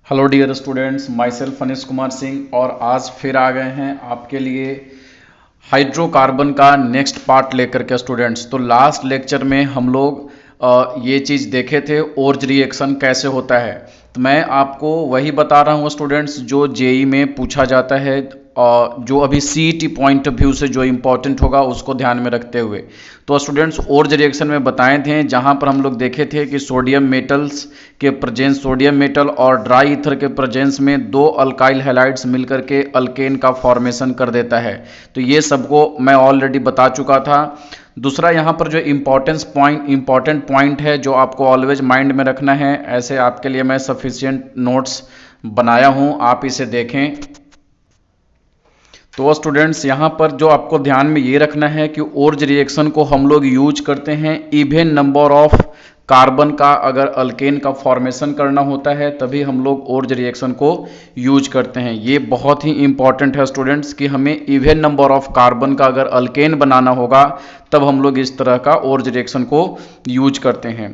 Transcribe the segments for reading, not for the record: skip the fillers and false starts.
Hello dear students, myself Anish Kumar Singh और आज फिर आ गए हैं आपके लिए हाइड्रोकार्बन का नेक्स्ट पार्ट लेकर के स्टूडेंट्स। तो लास्ट लेक्चर में हम लोग ये चीज़ देखे थे, ओर्ज रिएक्शन कैसे होता है। तो मैं आपको वही बता रहा हूँ स्टूडेंट्स जो जेई में पूछा जाता है, जो अभी सीईटी पॉइंट ऑफ व्यू से जो इम्पोर्टेंट होगा उसको ध्यान में रखते हुए। तो स्टूडेंट्स ओर्ज रिएक्शन में बताए थे, जहाँ पर हम लोग देखे थे कि सोडियम मेटल्स के प्रेजेंस, सोडियम मेटल और ड्राई ईथर के प्रेजेंस में दो अल्काइल हैलाइड्स मिलकर के अल्केन का फॉर्मेशन कर देता है। तो ये सबको मैं ऑलरेडी बता चुका था। दूसरा यहाँ पर जो इम्पॉर्टेंट पॉइंट है जो आपको ऑलवेज माइंड में रखना है, ऐसे आपके लिए मैं सफिशिएंट नोट्स बनाया हूँ, आप इसे देखें। तो स्टूडेंट्स यहाँ पर जो आपको ध्यान में ये रखना है कि ओर्ज रिएक्शन को हम लोग यूज करते हैं इवन नंबर ऑफ कार्बन का, अगर अल्केन का फॉर्मेशन करना होता है तभी हम लोग ओर्ज रिएक्शन को यूज करते हैं। ये बहुत ही इंपॉर्टेंट है स्टूडेंट्स कि हमें इवन नंबर ऑफ कार्बन का अगर अल्केन बनाना होगा तब हम लोग इस तरह का ओर्ज रिएक्शन को यूज करते हैं।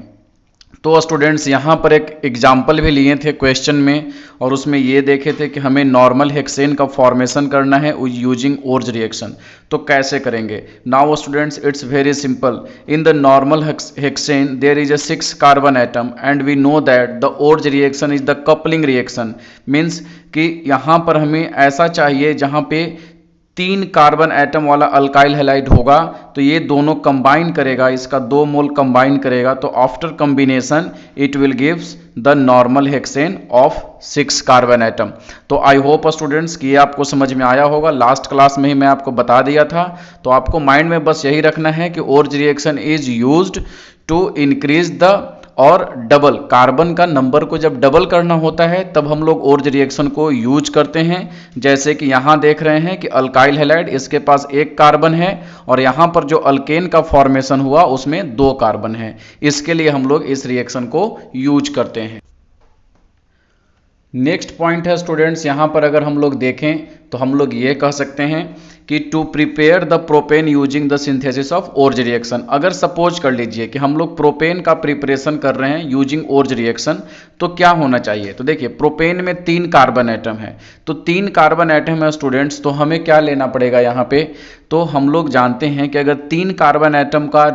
तो स्टूडेंट्स यहाँ पर एक एग्जाम्पल भी लिए थे क्वेश्चन में, और उसमें ये देखे थे कि हमें नॉर्मल हेक्सेन का फॉर्मेशन करना है यूजिंग ओर्ज रिएक्शन। तो कैसे करेंगे? Now students it's very simple. In the normal hexane there is a 6 carbon atom and we know that the Wurtz reaction is the coupling reaction. Means कि यहाँ पर हमें ऐसा चाहिए जहाँ पे 3 कार्बन एटम वाला अल्काइल हैलाइड होगा, तो ये दोनों कंबाइन करेगा, इसका 2 मोल कंबाइन करेगा, तो after combination it will gives the normal hexane of 6 carbon atom. तो आई होप स्टूडेंट्स कि ये आपको समझ में आया होगा। लास्ट क्लास में ही मैं आपको बता दिया था। तो आपको माइंड में बस यही रखना है कि Wurtz reaction is used to increase the और डबल कार्बन का नंबर को जब डबल करना होता है तब हम लोग ओर्ज रिएक्शन को यूज करते हैं। जैसे कि यहां देख रहे हैं कि अल्काइल हैलाइड, इसके पास 1 कार्बन है और यहां पर जो अल्केन का फॉर्मेशन हुआ उसमें 2 कार्बन है। इसके लिए हम लोग इस रिएक्शन को यूज करते हैं। नेक्स्ट पॉइंट है स्टूडेंट्स, यहां पर अगर हम लोग देखें तो हम लोग ये कह सकते हैं कि to prepare the propane using the synthesis of Wurtz reaction. अगर सपोज कर लीजिए कि हम लोग प्रोपेन का प्रिपरेशन कर रहे हैं यूजिंग ओर्ज रिएक्शन, तो क्या होना चाहिए? तो देखिए प्रोपेन में 3 कार्बन एटम है, तो 3 कार्बन एटम है स्टूडेंट्स, तो हमें क्या लेना पड़ेगा यहाँ पे? तो हम लोग जानते हैं कि अगर 3 कार्बन एटम का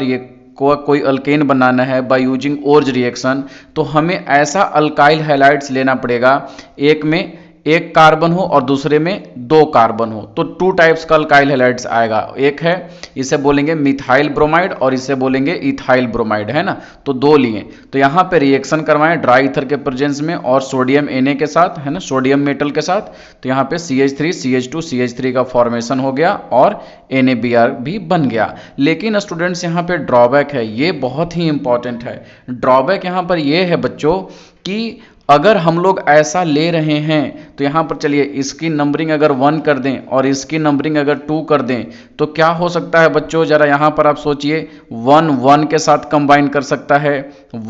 कोई अल्केन बनाना है बाय यूजिंग ओर्ज रिएक्शन, तो हमें ऐसा अल्काइल हैलाइड्स लेना पड़ेगा, एक में 1 कार्बन हो और दूसरे में 2 कार्बन हो। तो 2 टाइप्स का अल्काइल हैलाइड्स आएगा। एक है, इसे बोलेंगे मिथाइल ब्रोमाइड और इसे बोलेंगे इथाइल ब्रोमाइड, है ना। तो 2 लिए, तो यहाँ पे रिएक्शन करवाएं ड्राई ईथर के प्रेजेंस में और सोडियम Na के साथ, है ना, सोडियम मेटल के साथ। तो यहाँ पे CH3 CH2 CH3 का फॉर्मेशन हो गया और NaBr भी बन गया। लेकिन स्टूडेंट्स यहाँ पे ड्रॉबैक है, ये बहुत ही इंपॉर्टेंट है। ड्रॉबैक यहाँ पर ये है बच्चों कि अगर हम लोग ऐसा ले रहे हैं तो यहाँ पर चलिए इसकी नंबरिंग अगर 1 कर दें और इसकी नंबरिंग अगर 2 कर दें तो क्या हो सकता है बच्चों? जरा यहाँ पर आप सोचिए, 1 1 के साथ कंबाइन कर सकता है,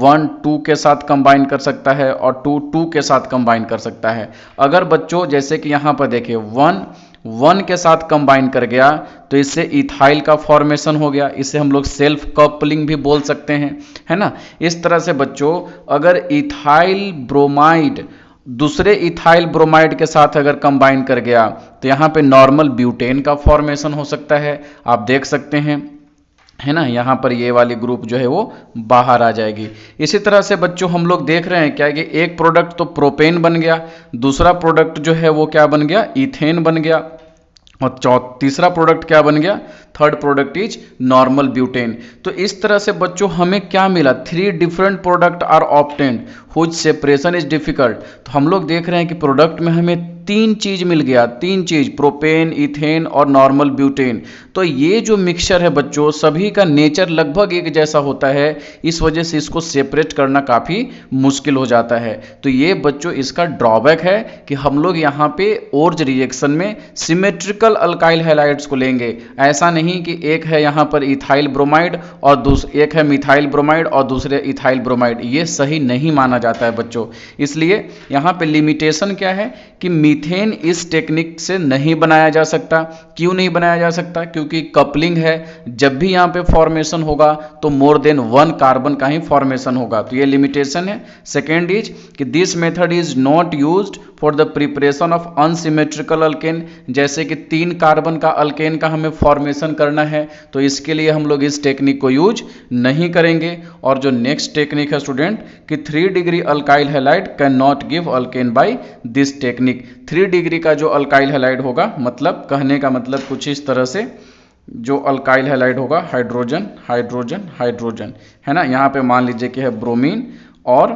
1 2 के साथ कंबाइन कर सकता है और 2 2 के साथ कंबाइन कर सकता है। अगर बच्चों जैसे कि यहाँ पर देखिए 1 1 के साथ कंबाइन कर गया तो इससे इथाइल का फॉर्मेशन हो गया, इसे हम लोग सेल्फ कपलिंग भी बोल सकते हैं, है ना। इस तरह से बच्चों अगर इथाइल ब्रोमाइड दूसरे इथाइल ब्रोमाइड के साथ अगर कंबाइन कर गया तो यहाँ पे नॉर्मल ब्यूटेन का फॉर्मेशन हो सकता है, आप देख सकते हैं, है ना। यहाँ पर ये वाली ग्रुप जो है वो बाहर आ जाएगी। इसी तरह से बच्चों हम लोग देख रहे हैं क्या कि एक प्रोडक्ट तो प्रोपेन बन गया, दूसरा प्रोडक्ट जो है वो क्या बन गया? इथेन बन गया, और तीसरा प्रोडक्ट क्या बन गया? Third product is normal butane. तो इस तरह से बच्चों हमें क्या मिला? 3 different product are obtained which separation is difficult. तो हम लोग देख रहे हैं कि प्रोडक्ट में हमें 3 चीज मिल गया, 3 चीज, प्रोपेन, इथेन और नॉर्मल ब्यूटेन। तो ये जो मिक्सचर है बच्चों सभी का नेचर लगभग एक जैसा होता है, इस वजह से इसको सेपरेट करना काफी मुश्किल हो जाता है। तो ये बच्चों इसका ड्रॉबैक है कि हम लोग यहाँ पे ओर्ज रिएक्शन में सिमेट्रिकल अल्काइल हैलाइड्स को लेंगे। ऐसा नहीं नहीं कि एक है यहाँ पर इथाइल ब्रोमाइड और एक है मिथाइल ब्रोमाइड और दूसरे इथाइल ब्रोमाइड, ये सही नहीं माना जाता है बच्चों। इसलिए यहाँ पे लिमिटेशन क्या है कि मीथेन इस टेक्निक से नहीं बनाया जा सकता। क्यों नहीं बनाया जा सकता? क्योंकि कपलिंग है, जब भी यहाँ पे फॉर्मेशन होगा तो मोर देन 1 कार्बन का ही फॉर्मेशन होगा, तो ये लिमिटेशन है। सेकेंड इज कि this method is not used for the preparation of unsymmetrical alkane, जैसे कि 3 कार्बन का अल्केन का हमें फॉर्मेशन करना है तो इसके लिए हम लोग इस टेक्निक को यूज नहीं करेंगे। और जो नेक्स्ट टेक्निक है स्टूडेंट कि 3 degree alkyl halide can not give alkane by this technique. 3 degree का जो अल्काइल हैलाइड होगा, मतलब कहने का मतलब कुछ इस तरह से, जो अल्काइल हैलाइड होगा हाइड्रोजन हाइड्रोजन हाइड्रोजन, है ना। यहाँ पे मान लीजिए कि है ब्रोमीन और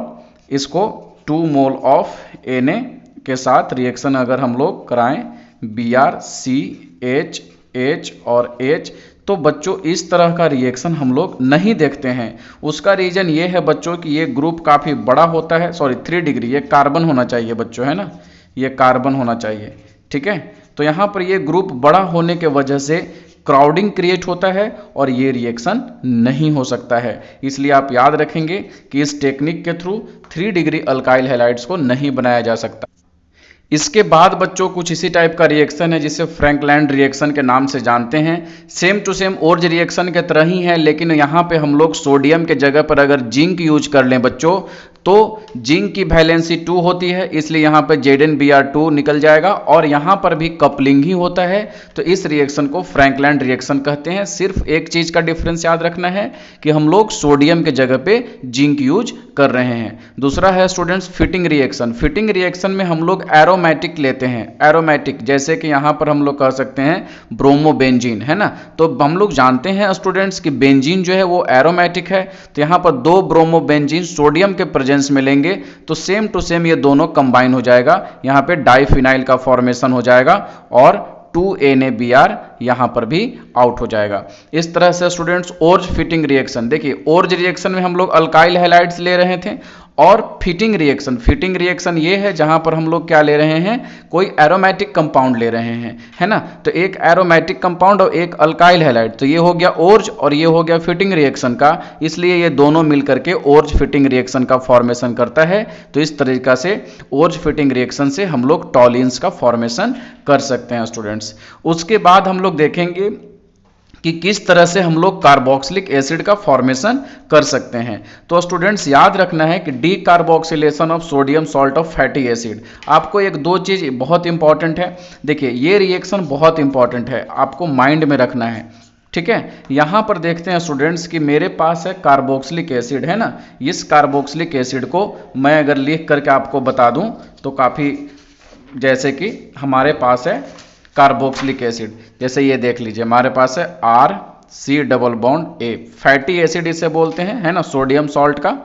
इसको 2 मोल ऑफ Na के साथ रिएक्शन अगर हम लोग कराएं Br CH और H, तो बच्चों इस तरह का रिएक्शन हम लोग नहीं देखते हैं। उसका रीजन ये है बच्चों कि ये ग्रुप काफ़ी बड़ा होता है। सॉरी 3 डिग्री, ये कार्बन होना चाहिए बच्चों, है ना, ये कार्बन होना चाहिए, ठीक है। तो यहाँ पर ये ग्रुप बड़ा होने के वजह से क्राउडिंग क्रिएट होता है और ये रिएक्शन नहीं हो सकता है। इसलिए आप याद रखेंगे कि इस टेक्निक के थ्रू 3 डिग्री अल्काइल हैलाइड्स को नहीं बनाया जा सकता। इसके बाद बच्चों कुछ इसी टाइप का रिएक्शन है जिसे फ्रैंकलैंड रिएक्शन के नाम से जानते हैं। सेम टू सेम ओर्ज रिएक्शन के तरह ही है, लेकिन यहाँ पे हम लोग सोडियम के जगह पर अगर जिंक यूज कर लें बच्चों, तो जिंक की वैलेंसी 2 होती है, इसलिए यहाँ पे ZnBr2 निकल जाएगा और यहाँ पर भी कपलिंग ही होता है। तो इस रिएक्शन को फ्रैंकलैंड रिएक्शन कहते हैं। सिर्फ एक चीज़ का डिफरेंस याद रखना है कि हम लोग सोडियम के जगह पे जिंक यूज कर रहे हैं। दूसरा है students fitting reaction. Fitting reaction में हम लोग एरोमेटिक लेते हैं, एरोमेटिक, जैसे कि यहाँ पर हम लोग कह सकते हैं ब्रोमोबेंजीन, है ना। तो हम लोग जानते हैं स्टूडेंट्स कि बेंजीन जो है वो एरोमेटिक है, तो यहाँ पर 2 ब्रोमोबेंजीन सोडियम के प्रेजेंस में लेंगे तो सेम टू सेम ये दोनों कंबाइन हो जाएगा, यहाँ पे डाइफिनाइल का फॉर्मेशन हो जाएगा और 2NaBr यहां पर भी आउट हो जाएगा। इस तरह से स्टूडेंट्स ओर्ज फिटिंग रिएक्शन, देखिए ओर्ज रिएक्शन में हम लोग अल्काइल हैलाइड्स ले रहे थे और फिटिंग रिएक्शन ये है जहां पर हम लोग क्या ले रहे हैं, कोई एरोमेटिक कंपाउंड ले रहे हैं, है ना। तो एक एरोमेटिक कंपाउंड और एक अल्काइल हैलाइड, तो ये हो गया ओर्ज और ये हो गया फिटिंग रिएक्शन का, इसलिए ये दोनों मिलकर के ओर्ज फिटिंग रिएक्शन का फॉर्मेशन करता है। तो इस तरीका से ओर्ज फिटिंग रिएक्शन से हम लोग टॉलिन्स का फॉर्मेशन कर सकते हैं स्टूडेंट्स। उसके बाद हम लोग देखेंगे कि किस तरह से हम लोग कार्बोक्सिलिक एसिड का फॉर्मेशन कर सकते हैं। तो स्टूडेंट्स याद रखना है कि D carboxylation of sodium salt of fatty acid, आपको 1-2 चीज बहुत इंपॉर्टेंट है। देखिए ये रिएक्शन बहुत इंपॉर्टेंट है, आपको माइंड में रखना है, ठीक है। यहां पर देखते हैं स्टूडेंट्स कि मेरे पास है कार्बोक्सिलिक एसिड, है ना। इस कार्बोक्सिलिक एसिड को मैं अगर लिख करके आपको बता दूं तो काफी, जैसे कि हमारे पास है कार्बोक्सिलिक एसिड, जैसे ये देख लीजिए हमारे पास है RC�AA, फैटी एसिड इसे बोलते हैं, है ना, सोडियम सॉल्ट का।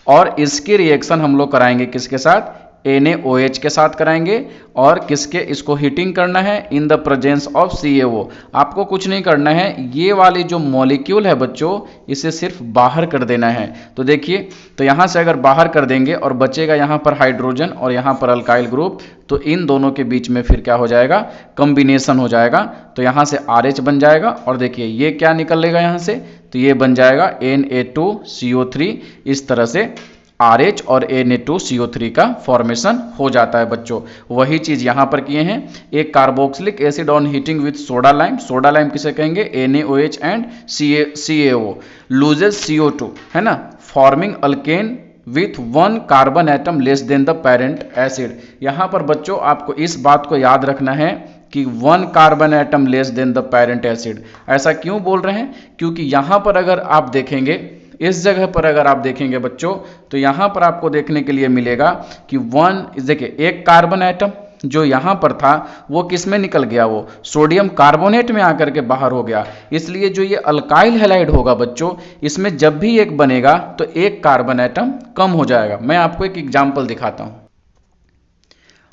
और इसकी रिएक्शन हम लोग कराएंगे किसके साथ, NaOH के साथ कराएंगे और किसके, इसको हीटिंग करना है in the presence of CaO। आपको कुछ नहीं करना है, ये वाली जो मॉलिक्यूल है बच्चों इसे सिर्फ बाहर कर देना है। तो देखिए, तो यहाँ से अगर बाहर कर देंगे और बचेगा यहाँ पर हाइड्रोजन और यहाँ पर अल्काइल ग्रुप, तो इन दोनों के बीच में फिर क्या हो जाएगा, कॉम्बिनेशन हो जाएगा। तो यहाँ से RH बन जाएगा और देखिए ये क्या निकलेगा यहाँ से, तो ये बन जाएगा Na2CO3। इस तरह से RH और Na2CO3 का फॉर्मेशन हो जाता है बच्चों। वही चीज यहां पर किए हैं। एक carboxylic acid on heating with soda lime, soda lime किसे कहेंगे, NaOH and CaO loses CO2, है ना, forming alkane with 1 carbon atom less than the parent acid. यहां पर बच्चों आपको इस बात को याद रखना है कि 1 carbon atom less than the parent acid. ऐसा क्यों बोल रहे हैं, क्योंकि यहां पर अगर आप देखेंगे, इस जगह पर अगर आप देखेंगे बच्चों, तो यहां पर आपको देखने के लिए मिलेगा कि 1, देखिए एक कार्बन एटम जो यहां पर था वो किस में निकल गया, वो सोडियम कार्बोनेट में आकर के बाहर हो गया। इसलिए जो ये अल्काइल हैलाइड होगा बच्चों, इसमें जब भी एक बनेगा तो एक कार्बन एटम कम हो जाएगा। मैं आपको एक एग्जाम्पल दिखाता हूं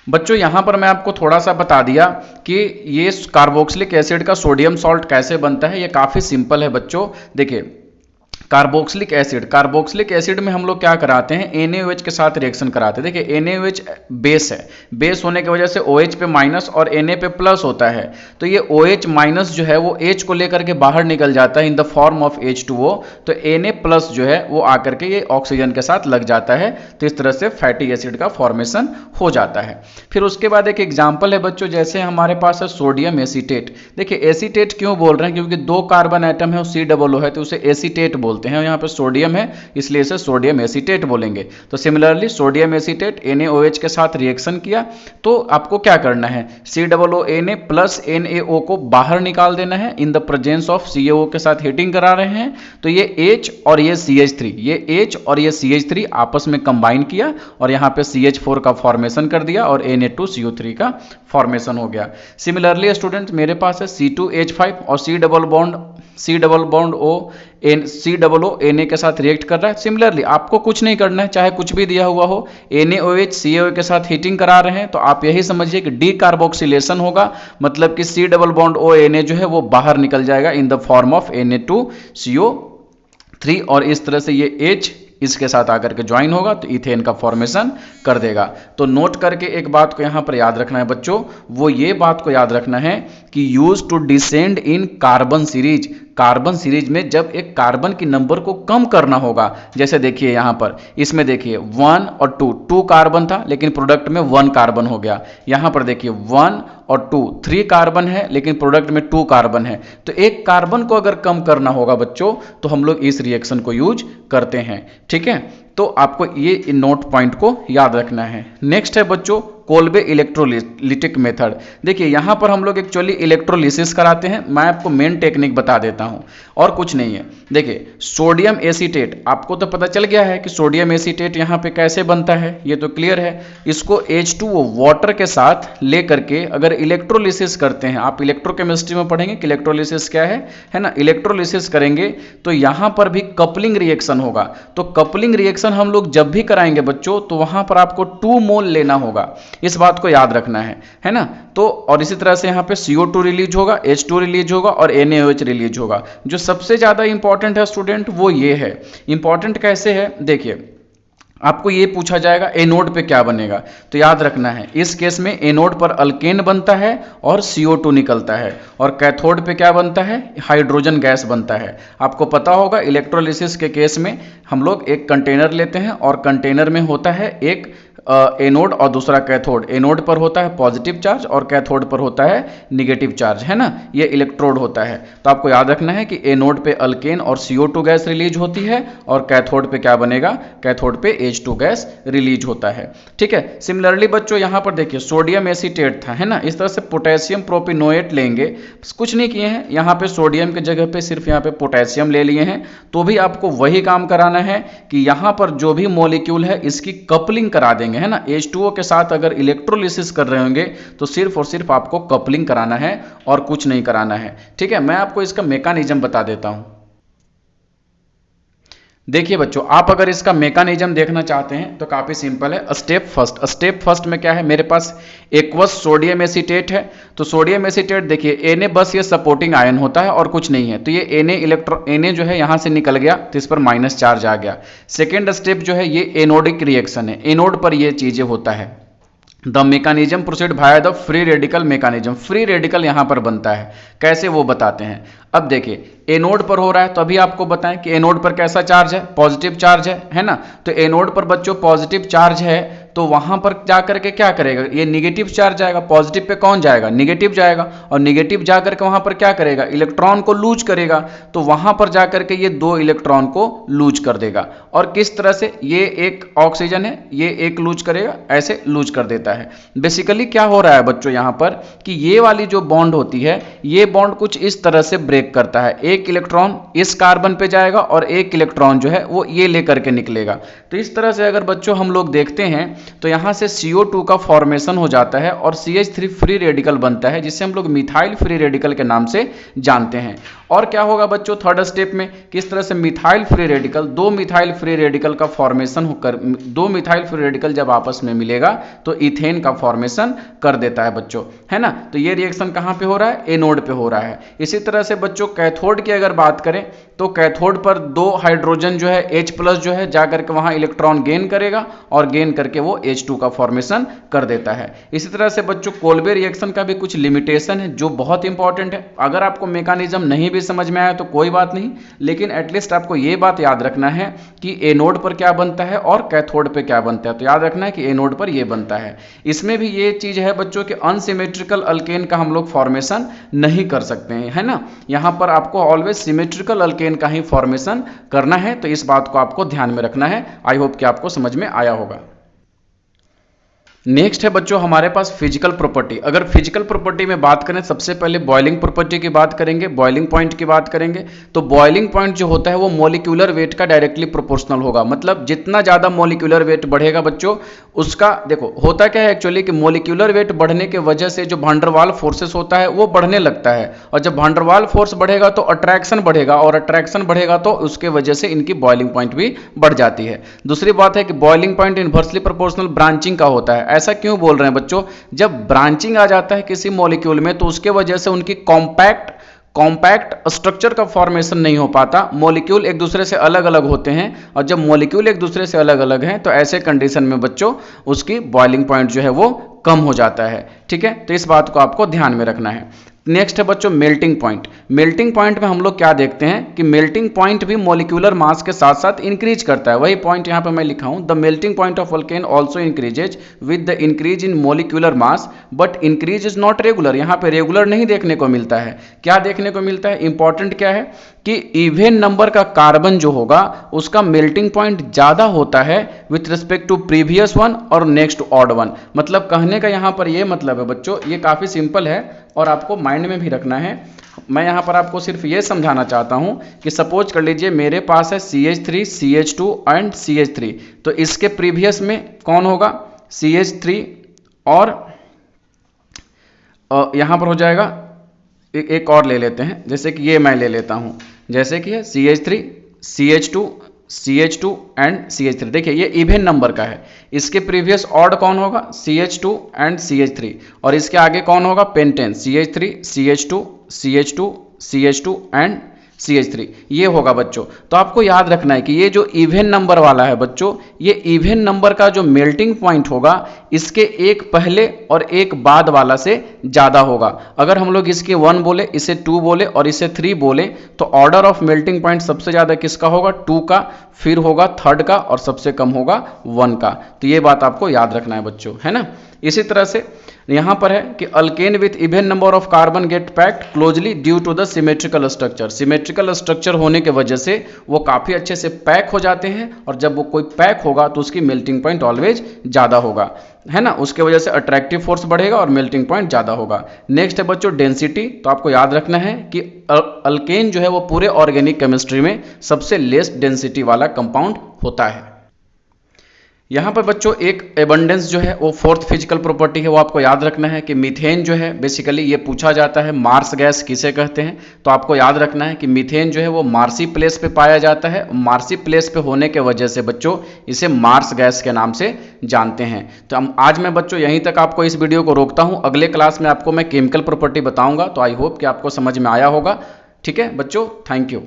बच्चों। यहां पर मैं आपको थोड़ा सा बता दिया कि ये कार्बोक्सिलिक एसिड का सोडियम सॉल्ट कैसे बनता है। ये काफी सिंपल है बच्चों। देखिए कार्बोक्सिलिक एसिड में हम लोग क्या कराते हैं, NaOH के साथ रिएक्शन कराते हैं। देखिए NaOH बेस है, बेस होने की वजह से OH पे माइनस और Na पे प्लस होता है, तो ये OH माइनस जो है वो H को लेकर के बाहर निकल जाता है in the form of H2O, तो Na प्लस जो है वो आकर के ये ऑक्सीजन के साथ लग जाता है, तो इस तरह से फैटी एसिड का फॉर्मेशन हो जाता है। फिर उसके बाद एक एग्जाम्पल है बच्चों, जैसे हमारे पास है सोडियम एसीटेट। देखिए एसीटेट क्यों बोल रहे हैं, क्योंकि 2 कार्बन एटम है और COO है, तो उसे एसीटेट बोलते हैं। यहाँ पे सोडियम है इसलिए इसे सोडियम एसीटेट बोलेंगे। तो सिमिलरली सोडियम एसीटेट NaOH के साथ रिएक्शन किया, तो आपको क्या करना है, COONA प्लस NaO को बाहर निकाल देना है in the presence of CaO के साथ हीटिंग करा रहे हैं, तो ये H और ये CH3, ये H और ये CH3 आपस में कंबाइन किया और यहाँ पे CH4 का फॉर्मेशन कर दिया और Na2CO3 का फॉर्मेशन हो गया। सिमिलरली स्टूडेंट्स मेरे पास है C2H5 और C double bond O COO Na के साथ रिएक्ट कर रहा है। सिमिलरली आपको कुछ नहीं करना है, चाहे कुछ भी दिया हुआ हो, NaOH CaO के साथ हीटिंग करा रहे हैं, तो आप यही समझिए कि डीकार्बोक्सिलेशन होगा, मतलब कि C double bond O Na जो है वो बाहर निकल जाएगा in the form of Na2CO3 और इस तरह से ये H इसके साथ आकर के ज्वाइन होगा तो इथेन का फॉर्मेशन कर देगा। तो नोट करके एक बात को यहां पर याद रखना है बच्चों, वो ये बात को याद रखना है कि use to descend in carbon series, carbon series में जब एक कार्बन की नंबर को कम करना होगा, जैसे देखिए यहां पर इसमें देखिए 1 और 2 कार्बन था लेकिन प्रोडक्ट में 1 कार्बन हो गया। यहां पर देखिए 1 और 3 कार्बन है लेकिन प्रोडक्ट में 2 कार्बन है, तो एक कार्बन को अगर कम करना होगा बच्चों तो हम लोग इस रिएक्शन को यूज करते हैं। ठीक है, तो आपको ये नोट पॉइंट को याद रखना है। नेक्स्ट है बच्चों कोल्बे इलेक्ट्रोलिटिक मेथड। देखिए यहां पर हम लोग एक्चुअली इलेक्ट्रोलिसिस कराते हैं, मैं आपको मेन टेक्निक बता देता हूं और कुछ नहीं है। देखिए सोडियम एसीटेट, आपको तो पता चल गया है कि सोडियम एसीटेट यहां पे कैसे बनता है, ये तो क्लियर है। इसको H2O वाटर के साथ लेकर के अगर इलेक्ट्रोलिसिस करते हैं, आप इलेक्ट्रोकेमिस्ट्री में पढ़ेंगे कि इलेक्ट्रोलिसिस क्या है ना, इलेक्ट्रोलिसिस करेंगे तो यहां पर भी कपलिंग रिएक्शन होगा। तो कपलिंग रिएक्शन हम लोग जब भी कराएंगे बच्चों तो वहां पर आपको 2 मोल लेना होगा, इस बात को याद रखना है ना। तो और इसी तरह से यहां पे CO2 रिलीज होगा, H2 रिलीज होगा और NaOH रिलीज होगा। जो सबसे ज्यादा इंपॉर्टेंट है स्टूडेंट वो ये है। इंपॉर्टेंट कैसे है, देखिए आपको ये पूछा जाएगा एनोड पे क्या बनेगा, तो याद रखना है इस केस में एनोड पर अल्केन बनता है और CO2 निकलता है, और कैथोड पे क्या बनता है, हाइड्रोजन गैस बनता है। आपको पता होगा इलेक्ट्रोलिसिस के केस में हम लोग एक कंटेनर लेते हैं और कंटेनर में होता है एक एनोड और दूसरा कैथोड। एनोड पर होता है पॉजिटिव चार्ज और कैथोड पर होता है निगेटिव चार्ज, है ना, ये इलेक्ट्रोड होता है। तो आपको याद रखना है कि एनोड पे अल्केन और CO2 गैस रिलीज होती है और कैथोड पे क्या बनेगा, कैथोड पे H2 गैस रिलीज होता है। ठीक है, सिमिलरली बच्चों यहाँ पर देखिए सोडियम एसीटेट था, है ना, इस तरह से पोटेशियम प्रोपिनोएट लेंगे, कुछ नहीं किए हैं, यहाँ पे सोडियम के जगह पे सिर्फ यहाँ पे पोटेशियम ले लिए हैं, तो भी आपको वही काम कराना है कि यहाँ पर जो भी मॉलिक्यूल है इसकी कपलिंग करा देंगे, है ना। H2O के साथ अगर इलेक्ट्रोलिसिस कर रहे होंगे तो सिर्फ और सिर्फ आपको कपलिंग कराना है और कुछ नहीं कराना है। ठीक है, मैं आपको इसका मैकेनिज्म बता देता हूं। देखिए बच्चों, आप अगर इसका मैकेनिज्म देखना चाहते हैं तो काफी सिंपल है। स्टेप फर्स्ट में क्या है, मेरे पास एक्वस सोडियम एसीटेट है, तो सोडियम एसीटेट देखिए Na बस ये सपोर्टिंग आयन होता है और कुछ नहीं है, तो ये Na जो है यहां से निकल गया तो इस पर माइनस चार्ज आ गया। सेकेंड स्टेप जो है ये एनोडिक रिएक्शन है, एनोड पर ये चीजें होता है। The mechanism proceed via the free radical mechanism, free radical यहां पर बनता है, कैसे वो बताते हैं। अब देखिए एनोड पर हो रहा है तो अभी आपको बताएं कि एनोड पर कैसा चार्ज है, पॉजिटिव चार्ज है ना। तो एनोड पर बच्चों पॉजिटिव चार्ज है तो वहां पर जाकर के क्या करेगा, ये निगेटिव चार्ज जाएगा, पॉजिटिव पे कौन जाएगा, निगेटिव जाएगा, और निगेटिव जाकर के वहां पर क्या करेगा, इलेक्ट्रॉन को लूज करेगा, तो वहां पर जाकर के ये 2 इलेक्ट्रॉन को लूज कर देगा। और किस तरह से, ये एक ऑक्सीजन है, ये एक लूज करेगा, ऐसे लूज कर देता है। बेसिकली क्या हो रहा है बच्चों यहां पर कि ये वाली जो बॉन्ड होती है, ये बॉन्ड कुछ इस तरह से ब्रेक करता है, एक इलेक्ट्रॉन इस कार्बन पे जाएगा और एक इलेक्ट्रॉन जो है वो ये लेकर के निकलेगा। तो इस तरह से अगर बच्चों हम लोग देखते हैं तो यहाँ से CO2 का फॉर्मेशन हो जाता है और CH3 फ्री रेडिकल बनता है, जिसे हम लोग मिथाइल फ्री रेडिकल के नाम से जानते हैं। और क्या होगा बच्चों थर्ड स्टेप में, किस तरह से मिथाइल फ्री रेडिकल, दो मिथाइल फ्री रेडिकल का फॉर्मेशन होकर, दो मिथाइल फ्री रेडिकल जब आपस में मिलेगा तो इथेन का फॉर्मेशन कर देता है बच्चों, है ना। तो ये रिएक्शन कहाँ पे हो रहा है, एनोड पे हो रहा है। इसी तरह से बच्चों कैथोड की अगर बात करें तो कैथोड पर दो हाइड्रोजन जो है H+ जो है जाकर के वहां इलेक्ट्रॉन गेन करेगा और गेन करके वो H2 का फॉर्मेशन कर देता है। इसी तरह से बच्चों कोल्बे रिएक्शन का भी कुछ लिमिटेशन है जो बहुत इंपॉर्टेंट है। अगर आपको मैकेनिज्म नहीं भी समझ में आया तो कोई बात नहीं, लेकिन एटलीस्ट आपको ये बात याद रखना है कि एनोड पर क्या बनता है और कैथोड पे क्या बनता है। तो याद रखना है कि एनोड पर ये बनता है। इसमें भी ये चीज है बच्चों कि अनसिमेट्रिकल अल्केन का हम लोग फॉर्मेशन नहीं कर सकते हैं, है ना। यहां पर आपको ऑलवेज सिमेट्रिकल अल्केन का ही फॉर्मेशन करना है, तो इस बात को आपको ध्यान में रखना है। आई होप कि आपको समझ में आया होगा। नेक्स्ट है बच्चों हमारे पास फिजिकल प्रॉपर्टी। अगर फिजिकल प्रॉपर्टी में बात करें सबसे पहले बॉइलिंग प्रॉपर्टी की बात करेंगे, बॉइलिंग पॉइंट की बात करेंगे। तो बॉइलिंग पॉइंट जो होता है वो मॉलिक्यूलर वेट का डायरेक्टली प्रोपोर्शनल होगा। मतलब जितना ज़्यादा मॉलिक्यूलर वेट बढ़ेगा बच्चों उसका, देखो होता क्या है एक्चुअली कि मॉलिक्यूलर वेट बढ़ने के वजह से जो भांडरवाल फोर्सेस होता है वो बढ़ने लगता है, और जब भांडरवाल फोर्स बढ़ेगा तो अट्रैक्शन बढ़ेगा, और अट्रैक्शन बढ़ेगा तो उसके वजह से इनकी बॉइलिंग पॉइंट भी बढ़ जाती है। दूसरी बात है कि boiling point inversely proportional branching का होता है। ऐसा क्यों बोल रहे हैं बच्चों, जब ब्रांचिंग आ जाता है किसी मॉलिक्यूल में तो उसके वजह से उनकी कॉम्पैक्ट स्ट्रक्चर का फॉर्मेशन नहीं हो पाता। मॉलिक्यूल एक दूसरे से अलग अलग होते हैं, और जब मॉलिक्यूल एक दूसरे से अलग अलग हैं तो ऐसे कंडीशन में बच्चों उसकी बॉइलिंग पॉइंट जो है वो कम हो जाता है। ठीक है, तो इस बात को आपको ध्यान में रखना है। नेक्स्ट है बच्चों मेल्टिंग पॉइंट। मेल्टिंग पॉइंट में हम लोग क्या देखते हैं कि मेल्टिंग पॉइंट भी मॉलिक्यूलर मास के साथ साथ इंक्रीज करता है। वही पॉइंट यहां पे मैं लिखा हूं, the melting point of alkane also increases with the increase in molecular mass but increase is not regular. यहां पे रेगुलर नहीं देखने को मिलता है। क्या देखने को मिलता है, इंपॉर्टेंट क्या है कि इवन नंबर का कार्बन जो होगा उसका मेल्टिंग पॉइंट ज्यादा होता है with respect to previous one और नेक्स्ट ऑड वन। मतलब कहने का यहां पर यह मतलब है बच्चों, ये काफी सिंपल है और आपको माइंड में भी रखना है। मैं यहां पर आपको सिर्फ ये समझाना चाहता हूं कि सपोज कर लीजिए मेरे पास है CH3, CH2 एंड CH3, तो इसके प्रीवियस में कौन होगा, CH3, और यहां पर हो जाएगा एक और ले लेते हैं, जैसे कि ये मैं ले लेता हूं, जैसे कि है CH3, CH2 एंड CH3। देखिए ये इवन नंबर का है। इसके प्रीवियस ऑड कौन होगा, CH2 एंड CH3, और इसके आगे कौन होगा, pentane, CH3, CH2 and CH3, ये होगा बच्चों। तो आपको याद रखना है कि ये जो इवन नंबर वाला है बच्चों, ये इवन नंबर का जो मेल्टिंग पॉइंट होगा इसके एक पहले और एक बाद वाला से ज्यादा होगा। अगर हम लोग इसके 1 बोले, इसे 2 बोले और इसे 3 बोले तो ऑर्डर ऑफ मेल्टिंग पॉइंट सबसे ज्यादा किसका होगा, 2 का, फिर होगा 3rd का, और सबसे कम होगा 1 का। तो ये बात आपको याद रखना है बच्चों, है ना। इसी तरह से यहां पर है कि alkane with even number of carbon get packed closely due to the symmetrical structure. Symmetrical structure होने के वजह से वो काफी अच्छे से पैक हो जाते हैं, और जब वो कोई पैक होगा तो उसकी मेल्टिंग पॉइंट ऑलवेज ज्यादा होगा, है ना। उसके वजह से अट्रैक्टिव फोर्स बढ़ेगा और मेल्टिंग पॉइंट ज्यादा होगा। नेक्स्ट है बच्चों डेंसिटी। तो आपको याद रखना है कि अल्केन जो है वो पूरे ऑर्गेनिक केमिस्ट्री में सबसे लेस डेंसिटी वाला कंपाउंड होता है। यहाँ पर बच्चों एक एबंडेंस जो है वो 4th फिजिकल प्रॉपर्टी है, वो आपको याद रखना है कि मीथेन जो है बेसिकली ये पूछा जाता है मार्स गैस किसे कहते हैं। तो आपको याद रखना है कि मीथेन जो है वो मार्सी प्लेस पे पाया जाता है। मार्सी प्लेस पे होने के वजह से बच्चों इसे मार्स गैस के नाम से जानते हैं। तो हम आज मैं बच्चों यहीं तक आपको इस वीडियो को रोकता हूँ। अगले क्लास में आपको मैं केमिकल प्रॉपर्टी बताऊँगा। तो आई होप कि आपको समझ में आया होगा। ठीक है बच्चों, थैंक यू।